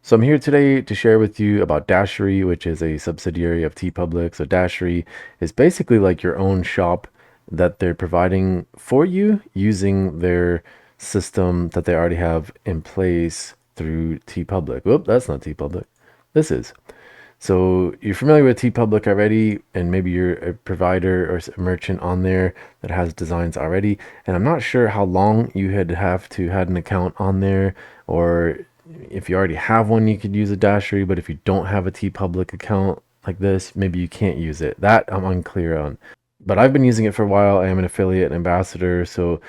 So I'm here today to share with you about Dashery, which is a subsidiary of Teepublic. So Dashery is basically like your own shop that they're providing for you using their system that they already have in place through Teepublic. Whoop, that's not Teepublic. This is. So you're familiar with Teepublic already, and maybe you're a provider or a merchant on there that has designs already. And I'm not sure how long you have to had an account on there, or if you already have one, you could use a Dashery. But if you don't have a Teepublic account like this, maybe you can't use it. That I'm unclear on. But I've been using it for a while. I am an affiliate ambassador, so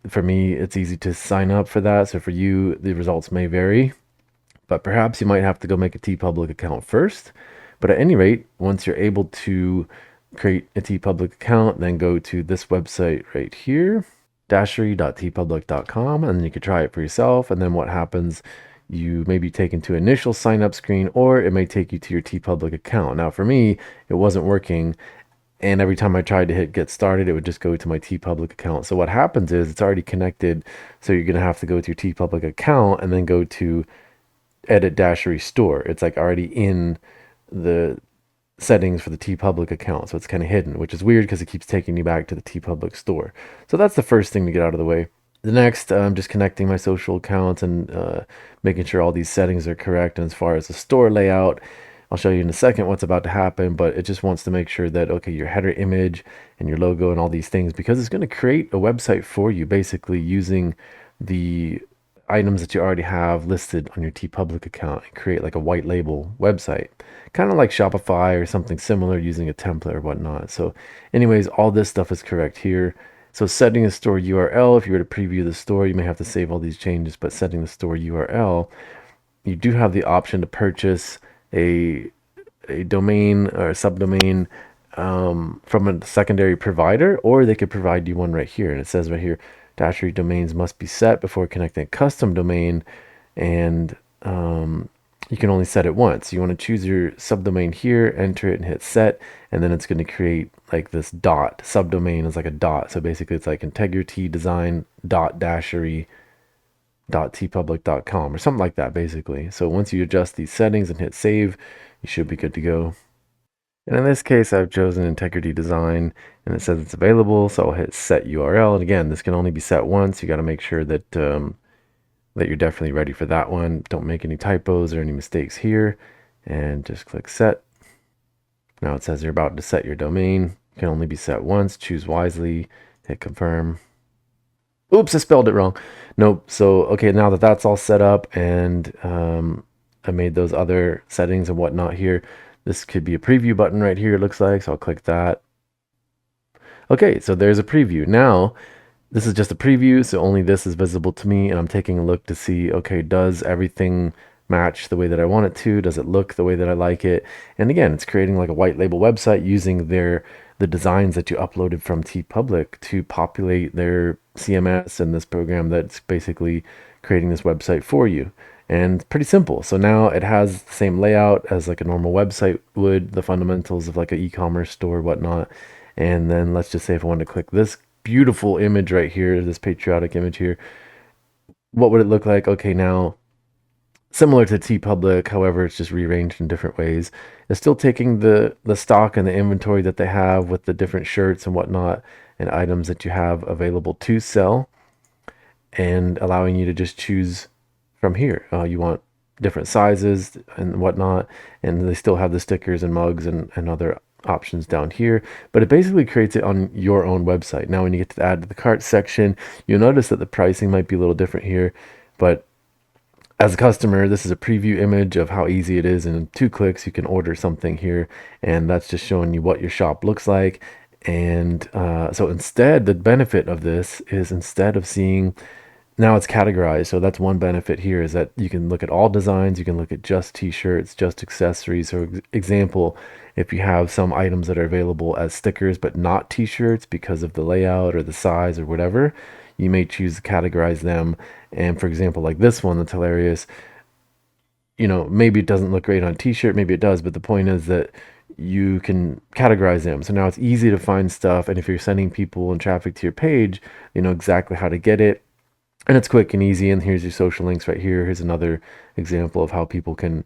for me, it's easy to sign up for that. So for you, the results may vary, but perhaps you might have to go make a Teepublic account first. But at any rate, once you're able to create a Teepublic account, then go to this website right here, dashery.teepublic.com, and then you can try it for yourself. And then what happens, you may be taken to initial sign up screen, or it may take you to your Teepublic account. Now for me, it wasn't working, and every time I tried to hit get started, it would just go to my Teepublic account. So what happens is it's already connected, so you're gonna have to go to your Teepublic account and then go to edit Dashery store. It's like already in the settings for the Teepublic account, so it's kind of hidden, which is weird because it keeps taking you back to the Teepublic store. So that's the first thing to get out of the way. The next, I'm just connecting my social accounts and making sure all these settings are correct. And as far as the store layout, I'll show you in a second what's about to happen, but it just wants to make sure that, okay, your header image and your logo and all these things, because it's going to create a website for you basically using the items that you already have listed on your Teepublic account and create like a white label website, kind of like Shopify or something similar using a template or whatnot. So anyways, all this stuff is correct here. So setting a store URL, if you were to preview the store, you may have to save all these changes, but setting the store URL, you do have the option to purchase a domain or a subdomain from a secondary provider, or they could provide you one right here. And it says right here, Dashery domains must be set before connecting a custom domain, and you can only set it once. You want to choose your subdomain here, enter it, and hit set, and then it's going to create like this dot. Subdomain is like a dot, so basically it's like integrity design dot dashery .teepublic.com or something like that basically. So once you adjust these settings and hit save, you should be good to go. And in this case, I've chosen integrity design and it says it's available. So I'll hit set URL. And again, this can only be set once. You got to make sure that that you're definitely ready for that one. Don't make any typos or any mistakes here, and just click set. Now it says you're about to set your domain. It can only be set once. Choose wisely. Hit confirm. Oops, I spelled it wrong. Nope. So, okay, now that that's all set up and I made those other settings and whatnot here, this could be a preview button right here, it looks like. So I'll click that. Okay, so there's a preview. Now, this is just a preview, so only this is visible to me, and I'm taking a look to see, okay, does everything match the way that I want it to? Does it look the way that I like it? And again, it's creating like a white label website using the designs that you uploaded from Teepublic to populate their CMS and this program that's basically creating this website for you. And pretty simple. So now it has the same layout as like a normal website would, the fundamentals of like an e-commerce store, whatnot. And then let's just say if I wanted to click this beautiful image right here, this patriotic image here, what would it look like? Okay, now similar to Teepublic, however, it's just rearranged in different ways. It's still taking the stock and the inventory that they have with the different shirts and whatnot and items that you have available to sell, and allowing you to just choose from here. You want different sizes and whatnot, and they still have the stickers and mugs and other options down here, but it basically creates it on your own website. Now when you get to the add to the cart section, you'll notice that the pricing might be a little different here, but as a customer, this is a preview image of how easy it is. In 2 clicks, you can order something here, and that's just showing you what your shop looks like. And so instead, the benefit of this is instead of seeing, now it's categorized. So that's one benefit here, is that you can look at all designs. You can look at just t-shirts, just accessories. So example, if you have some items that are available as stickers, but not t-shirts because of the layout or the size or whatever, you may choose to categorize them. And for example, like this one, that's hilarious. You know, maybe it doesn't look great on a t-shirt, maybe it does, but the point is that you can categorize them. So now it's easy to find stuff. And if you're sending people and traffic to your page, you know exactly how to get it. And it's quick and easy. And here's your social links right here. Here's another example of how people can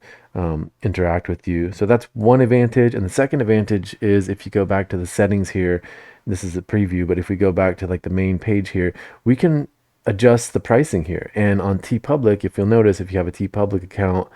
interact with you. So that's one advantage. And the second advantage is if you go back to the settings here, this is a preview, but if we go back to like the main page here, we can adjust the pricing here. And on Teepublic, if you'll notice, if you have a Teepublic account,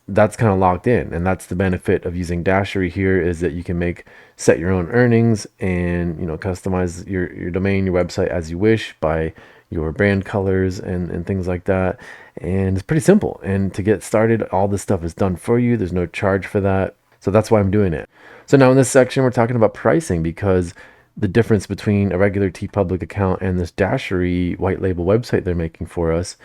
that's kind of locked in, and that's the benefit of using Dashery here, is that you can set your own earnings and customize your domain, your website as you wish by your brand colors and things like that. And it's pretty simple, and to get started, all this stuff is done for you. There's no charge for that, so that's why I'm doing it. So now in this section we're talking about pricing, because the difference between a regular Teepublic account and this Dashery white label website they're making for us.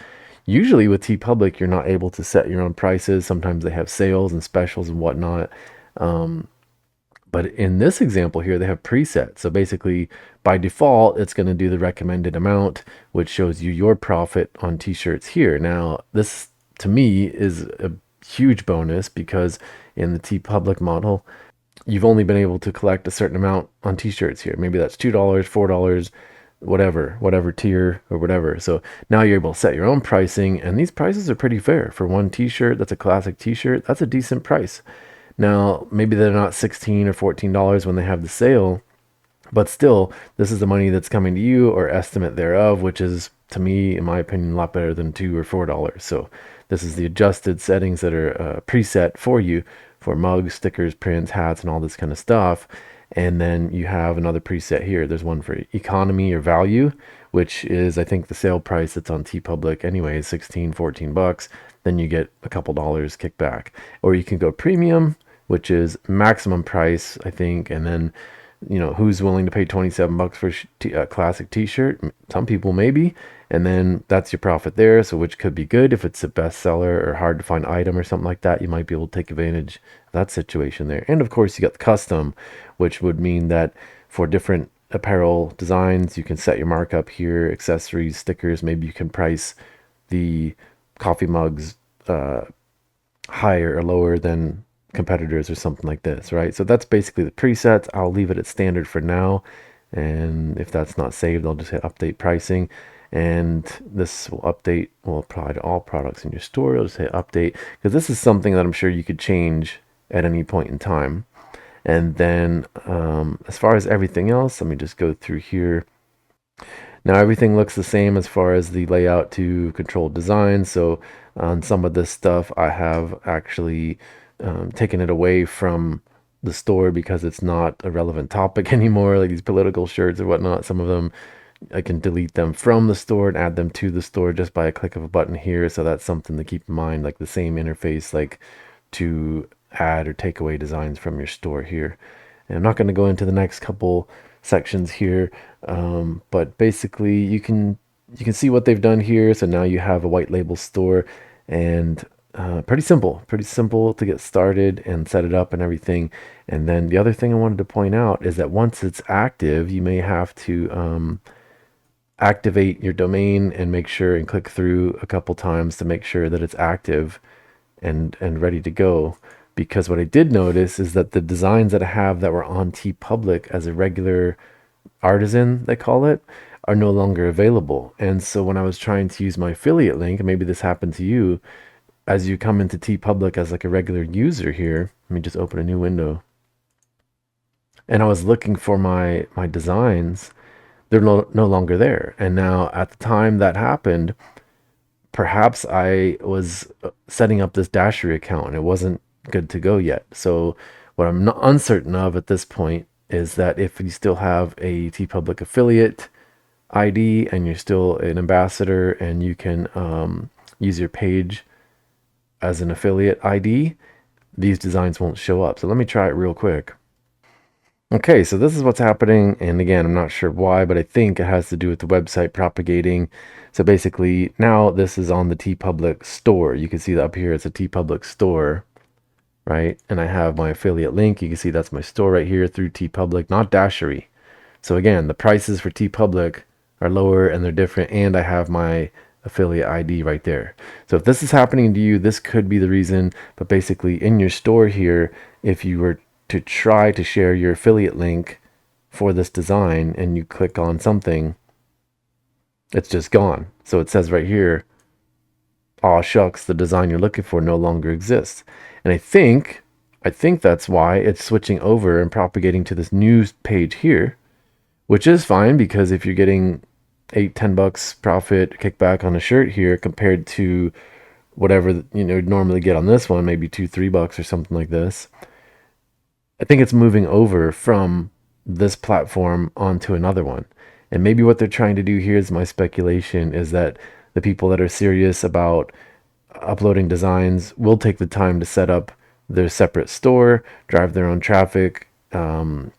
Usually with Teepublic, you're not able to set your own prices. Sometimes they have sales and specials and whatnot. But in this example here, they have presets. So basically, by default, it's going to do the recommended amount, which shows you your profit on t-shirts here. Now, this to me is a huge bonus, because in the Teepublic model, you've only been able to collect a certain amount on t-shirts here. Maybe that's $2, $4, whatever tier or whatever. So now you're able to set your own pricing, and these prices are pretty fair for one t-shirt. That's a classic t-shirt. That's a decent price. Now, maybe they're not $16 or $14 when they have the sale, but still, this is the money that's coming to you, or estimate thereof, which is, to me, in my opinion, a lot better than $2 or $4. So this is the adjusted settings that are preset for you for mugs, stickers, prints, hats, and all this kind of stuff. And then you have another preset here. There's one for economy or value, which is, I think, the sale price that's on Teepublic anyway, 16, 14 bucks. Then you get a couple dollars kickback. Or you can go premium, which is maximum price, I think. And then, who's willing to pay 27 bucks for a classic t-shirt? Some people maybe. And then that's your profit there. So which could be good if it's a bestseller or hard to find item or something like that. You might be able to take advantage of that situation there. And of course, you got the custom, which would mean that for different apparel designs, you can set your markup here, accessories, stickers. Maybe you can price the coffee mugs higher or lower than competitors or something like this, right? So that's basically the presets. I'll leave it at standard for now. And if that's not saved, I'll just hit update pricing. And this will apply to all products in your store. You'll just hit update, because this is something that I'm sure you could change at any point in time. And then as far as everything else, let me just go through here. Now everything looks the same as far as the layout to control design. So on some of this stuff, I have actually taken it away from the store because it's not a relevant topic anymore, like these political shirts or whatnot. Some of them, I can delete them from the store and add them to the store just by a click of a button here. So that's something to keep in mind, like the same interface, like to add or take away designs from your store here. And I'm not going to go into the next couple sections here, but basically you can see what they've done here. So now you have a white label store, and pretty simple to get started and set it up and everything. And then the other thing I wanted to point out is that once it's active, you may have to activate your domain and make sure and click through a couple times to make sure that it's active and ready to go. Because what I did notice is that the designs that I have that were on Teepublic as a regular artisan, they call it, are no longer available. And so when I was trying to use my affiliate link, and maybe this happened to you, as you come into Teepublic as like a regular user here, let me just open a new window. And I was looking for my designs, they're no longer there. And now at the time that happened, perhaps I was setting up this Dashery account and it wasn't good to go yet. So what I'm not uncertain of at this point is that if you still have a Teepublic affiliate ID and you're still an ambassador and you can use your page as an affiliate ID, these designs won't show up. So let me try it real quick. Okay, so this is what's happening. And again, I'm not sure why, but I think it has to do with the website propagating. So basically now this is on the Teepublic store. You can see that up here, it's a Teepublic store, right? And I have my affiliate link. You can see that's my store right here through Teepublic, not Dashery. So again, the prices for Teepublic are lower and they're different. And I have my affiliate ID right there. So if this is happening to you, this could be the reason. But basically in your store here, if you were to try to share your affiliate link for this design and you click on something, It's just gone. So it says right here, aw shucks, the design you're looking for no longer exists. And I think that's why it's switching over and propagating to this new page here, which is fine because if you're getting 8-10 bucks profit kickback on a shirt here compared to whatever normally get on this one, maybe 2-3 bucks or something like this. I think it's moving over from this platform onto another one. And maybe what they're trying to do here is my speculation is that the people that are serious about uploading designs will take the time to set up their separate store, drive their own traffic, and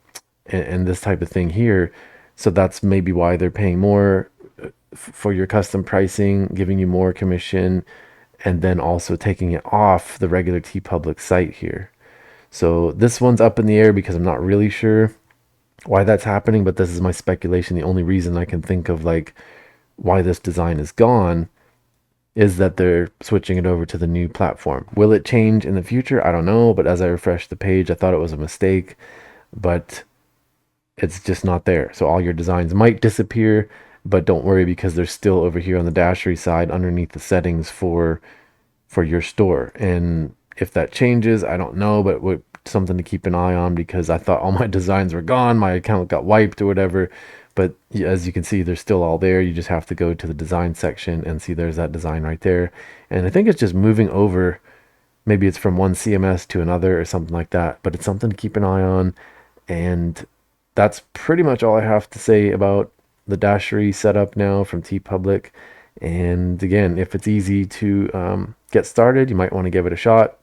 this type of thing here. So that's maybe why they're paying more for your custom pricing, giving you more commission, and then also taking it off the regular Teepublic site here. So this one's up in the air because I'm not really sure why that's happening, but this is my speculation. The only reason I can think of like why this design is gone is that they're switching it over to the new platform. Will it change in the future? I don't know, but as I refreshed the page, I thought it was a mistake, but it's just not there. So all your designs might disappear, but don't worry because they're still over here on the Dashery side underneath the settings for your store. And if that changes, I don't know, but something to keep an eye on because I thought all my designs were gone, my account got wiped or whatever. But as you can see, they're still all there. You just have to go to the design section and see there's that design right there. And I think it's just moving over. Maybe it's from one CMS to another or something like that, but it's something to keep an eye on. And that's pretty much all I have to say about the Dashery setup now from Teepublic. And again, if it's easy to get started, you might want to give it a shot.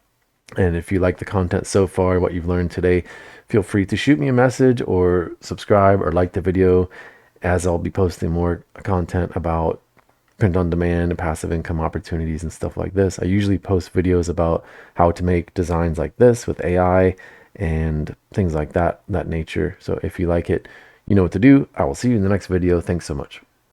And if you like the content so far, what you've learned today, feel free to shoot me a message or subscribe or like the video, as I'll be posting more content about print on demand and passive income opportunities and stuff like this. I usually post videos about how to make designs like this with AI and things like that nature. So if you like it, you know what to do. I will see you in the next video. Thanks so much.